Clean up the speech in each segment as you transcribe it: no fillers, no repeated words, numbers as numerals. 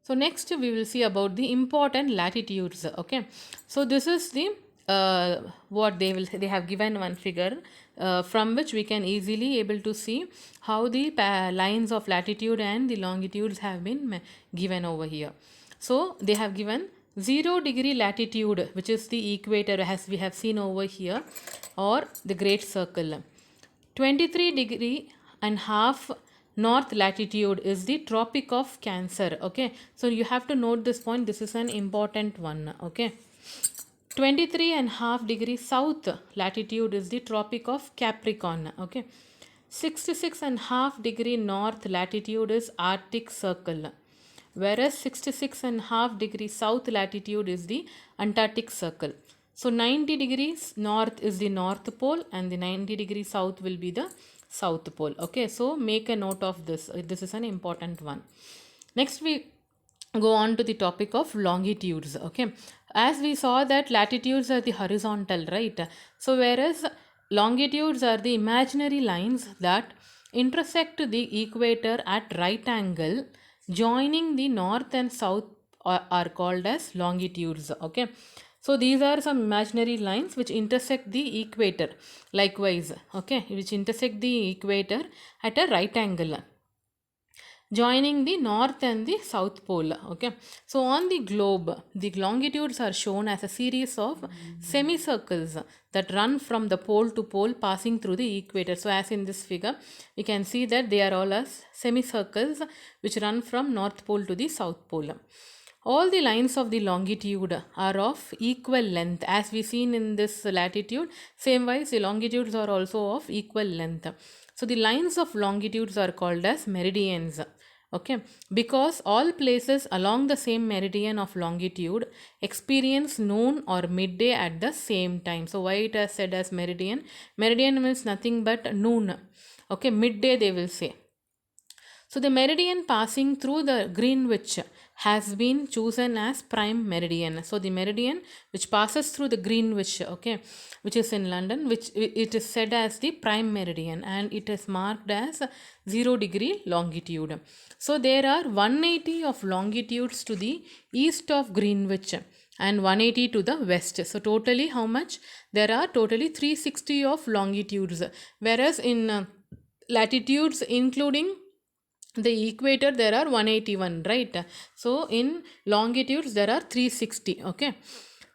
So next we will see about the important latitudes. Okay, so this is the what they have given one figure from which we can easily able to see how the lines of latitude and the longitudes have been given over here. So they have given 0 degree latitude, which is the equator as we have seen over here, or the great circle. 23 degree and half north latitude is the tropic of Cancer. Okay, so you have to note this point, this is an important one. Okay, 23 and half degree south latitude is the tropic of Capricorn. Okay, 66 and half degree north latitude is Arctic Circle, whereas 66 and half degree south latitude is the Antarctic Circle. So 90 degrees north is the North Pole and the 90 degrees south will be the South Pole. Okay, so make a note of this. This is an important one. Next we go on to the topic of longitudes. Okay, as we saw that latitudes are the horizontal, right? So whereas longitudes are the imaginary lines that intersect the equator at right angle joining the north and south are called as longitudes. Okay, so these are some imaginary lines which intersect the equator likewise. Okay, which intersect the equator at a right angle joining the north and the south pole. Okay, so on the globe the longitudes are shown as a series of semicircles that run from the pole to pole passing through the equator. So as in this figure we can see that they are all as semicircles which run from north pole to the south pole. All the lines of the longitude are of equal length, as we seen in this latitude. Same wise the longitudes are also of equal length. So the lines of longitudes are called as meridians. Okay, because all places along the same meridian of longitude experience noon or midday at the same time. So why it is said as meridian? Meridian means nothing but noon. Okay, midday they will say. So the meridian passing through the Greenwich has been chosen as prime meridian. So the meridian which passes through the Greenwich, okay, which is in London, which it is said as the prime meridian, and it is marked as 0 degree longitude. So there are 180 of longitudes to the east of Greenwich and 180 to the west. So totally how much? There are totally 360 of longitudes, whereas in latitudes including the equator there are 181, right? So in longitudes there are 360. Okay,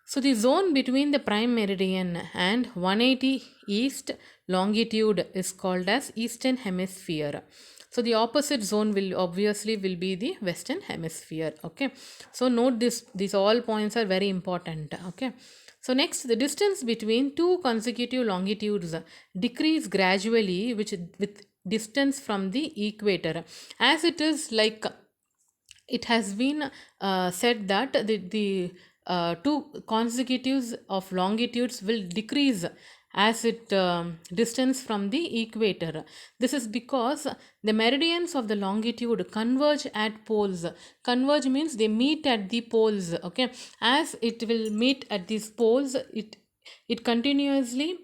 so the zone between the prime meridian and 180 east longitude is called as eastern hemisphere. So the opposite zone will obviously will be the western hemisphere. Okay, so note this, these all points are very important. Okay, so next the distance between two consecutive longitudes decrease gradually which with distance from the equator, as it is like it has been said that the two consecutives of longitudes will decrease as it distance from the equator. This is because the meridians of the longitude converge at poles. Converge means they meet at the poles. Okay, as it will meet at these poles, it continuously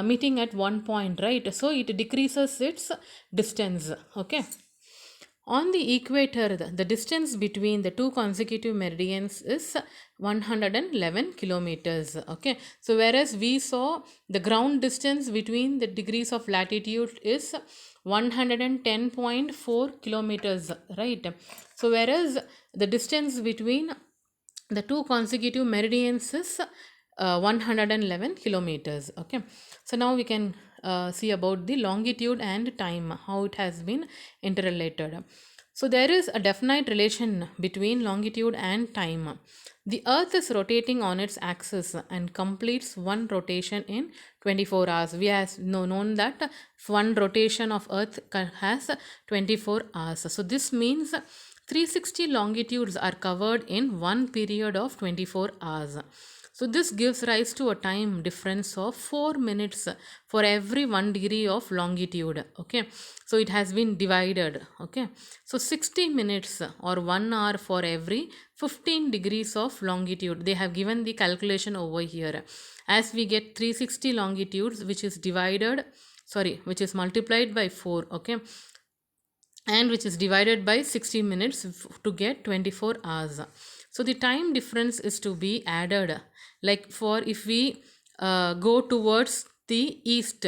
meeting at one point, right? So it decreases its distance. Okay, on the equator the distance between the two consecutive meridians is 111 kilometers. Okay, so whereas we saw the ground distance between the degrees of latitude is 110.4 kilometers, right? So whereas the distance between the two consecutive meridians is 111 kilometers. Okay, so now we can see about the longitude and time, how it has been interrelated. So there is a definite relation between longitude and time. The earth is rotating on its axis and completes one rotation in 24 hours. We have known that one rotation of earth has 24 hours. So this means 360 longitudes are covered in one period of 24 hours. So this gives rise to a time difference of 4 minutes for every 1 degree of longitude. Okay, so it has been divided. Okay, so 60 minutes or 1 hour for every 15 degrees of longitude. They have given the calculation over here. As we get 360 longitudes, which is divided, sorry, which is multiplied by 4. Okay, and which is divided by 60 minutes to get 24 hours. So the time difference is to be added, like for if we go towards the east,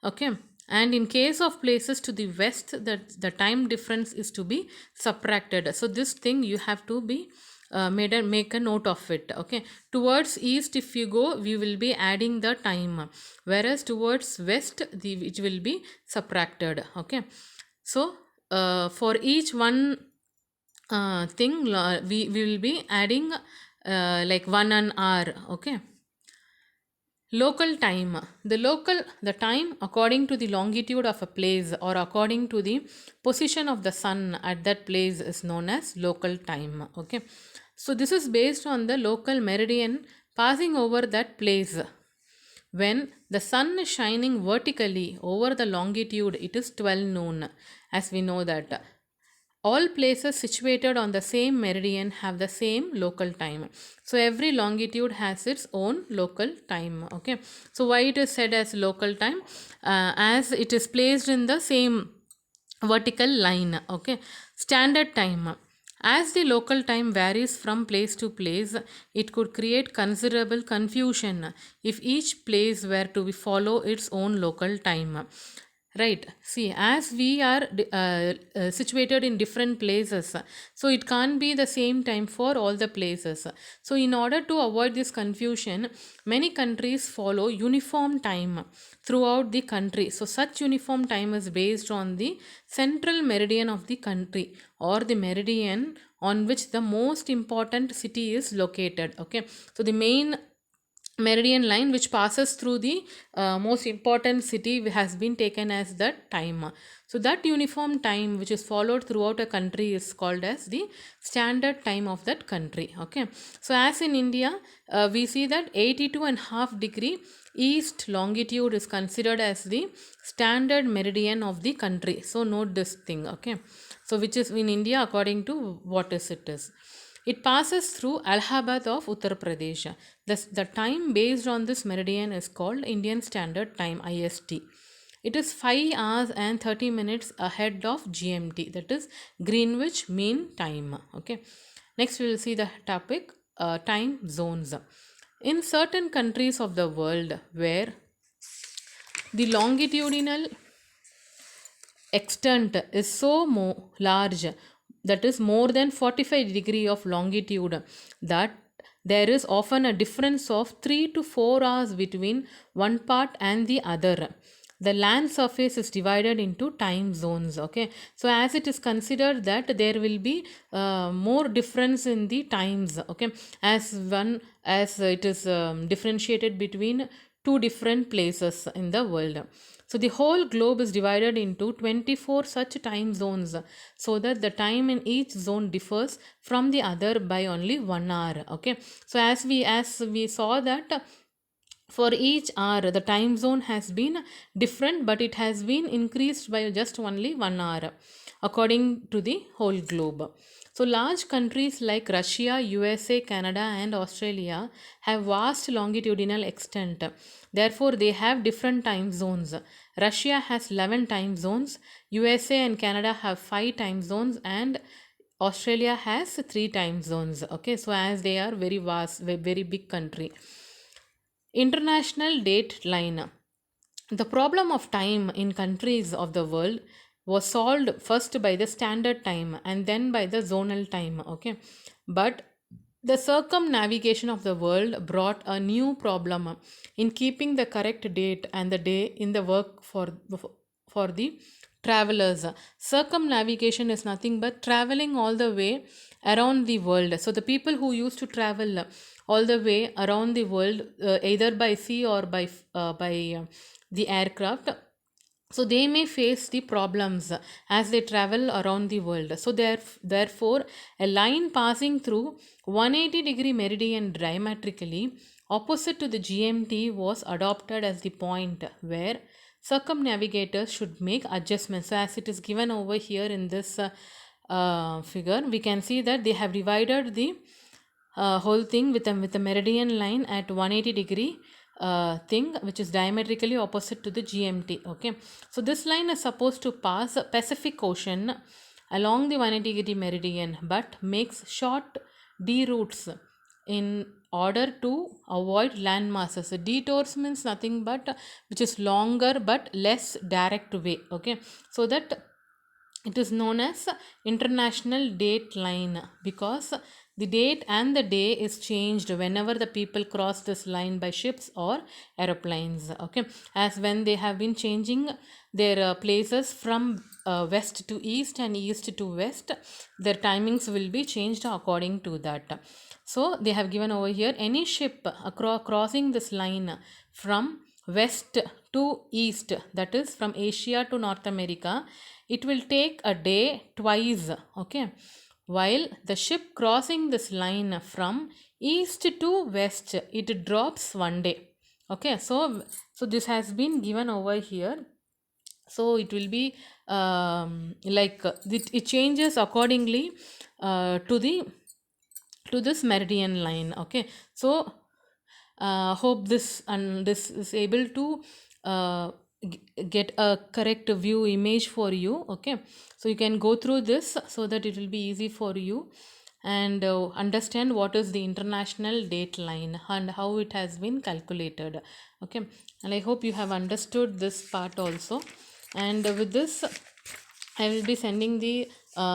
okay, and in case of places to the west, that the time difference is to be subtracted. So this thing you have to be make a note of it, okay. Towards east if you go, we will be adding the time, whereas towards west the which will be subtracted, okay. So for each one thing we will be adding like 1 an hour, okay. Local time. The time according to the longitude of a place or according to the position of the sun at that place is known as local time, okay. So this is based on the local meridian passing over that place. When the sun is shining vertically over the longitude, it is 12 noon, as we know that. All places situated on the same meridian have the same local time. So every longitude has its own local time, okay. So why it is said as local time? As it is placed in the same vertical line, okay. Standard time. As the local time varies from place to place, it could create considerable confusion if each place were to follow its own local time. Right. See, as we are situated in different places, so it can't be the same time for all the places. So, in order to avoid this confusion, many countries follow uniform time throughout the country. So, such uniform time is based on the central meridian of the country or the meridian on which the most important city is located. Okay. So, the main meridian line which passes through the most important city has been taken as the time. So that uniform time which is followed throughout a country is called as the standard time of that country, okay. So as in India, we see that 82.5 degree east longitude is considered as the standard meridian of the country. So note this thing, okay. So which is in India according to what is it is. It passes through Allahabad of Uttar Pradesh. The time based on this meridian is called Indian Standard Time, IST. It is 5 hours and 30 minutes ahead of GMT, that is Greenwich Mean Time. Okay. Next, we will see the topic time zones. In certain countries of the world where the longitudinal extent is so large, that is more than 45 degree of longitude, that there is often a difference of 3 to 4 hours between one part and the other. The land surface is divided into time zones, okay. So as it is considered that there will be more difference in the times, okay, as it is differentiated between two different places in the world. So the whole globe is divided into 24 such time zones, so that the time in each zone differs from the other by only 1 hour, okay. So as we saw that for each hour the time zone has been different, but it has been increased by just only 1 hour according to the whole globe. So large countries like Russia, USA, Canada and Australia have vast longitudinal extent. Therefore, they have different time zones. Russia has 11 time zones, USA and Canada have 5 time zones, and Australia has 3 time zones. Okay, so as they are very vast, very big country. International date line. The problem of time in countries of the world was solved first by the standard time and then by the zonal time, okay. But the circumnavigation of the world brought a new problem in keeping the correct date and the day in the work for the travelers. Circumnavigation is nothing but traveling all the way around the world. So the people who used to travel all the way around the world, either by sea or by the aircraft, so they may face the problems as they travel around the world. So therefore a line passing through 180-degree meridian diametrically opposite to the GMT was adopted as the point where circumnavigators should make adjustments. So as it is given over here in this figure, we can see that they have divided the whole thing with a meridian line at 180 degree thing which is diametrically opposite to the GMT. Okay, so this line is supposed to pass Pacific Ocean along the 180-degree meridian, but makes short D routes in order to avoid land masses. Detours means nothing but which is longer but less direct way. Okay, so that it is known as international date line, because the date and the day is changed whenever the people cross this line by ships or aeroplanes. Okay, as when they have been changing their places from west to east and east to west, their timings will be changed according to that. So they have given over here, any ship crossing this line from west to east, that is from Asia to North America, it will take a day twice. Okay, while the ship crossing this line from east to west, it drops one day. Okay, so this has been given over here. So it will be it changes accordingly to the to this meridian line. Okay, so hope this is able to get a correct view image for you. Okay, so you can go through this so that it will be easy for you, and understand what is the international date line and how it has been calculated. Okay, and I hope you have understood this part also. And with this, I will be sending the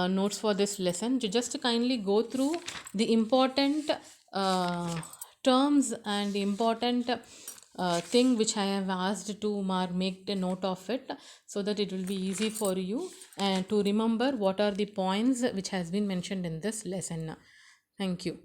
notes for this lesson. You just kindly go through the important terms and important thing which I have asked to make the note of it, so that it will be easy for you and to remember what are the points which has been mentioned in this lesson. Thank you.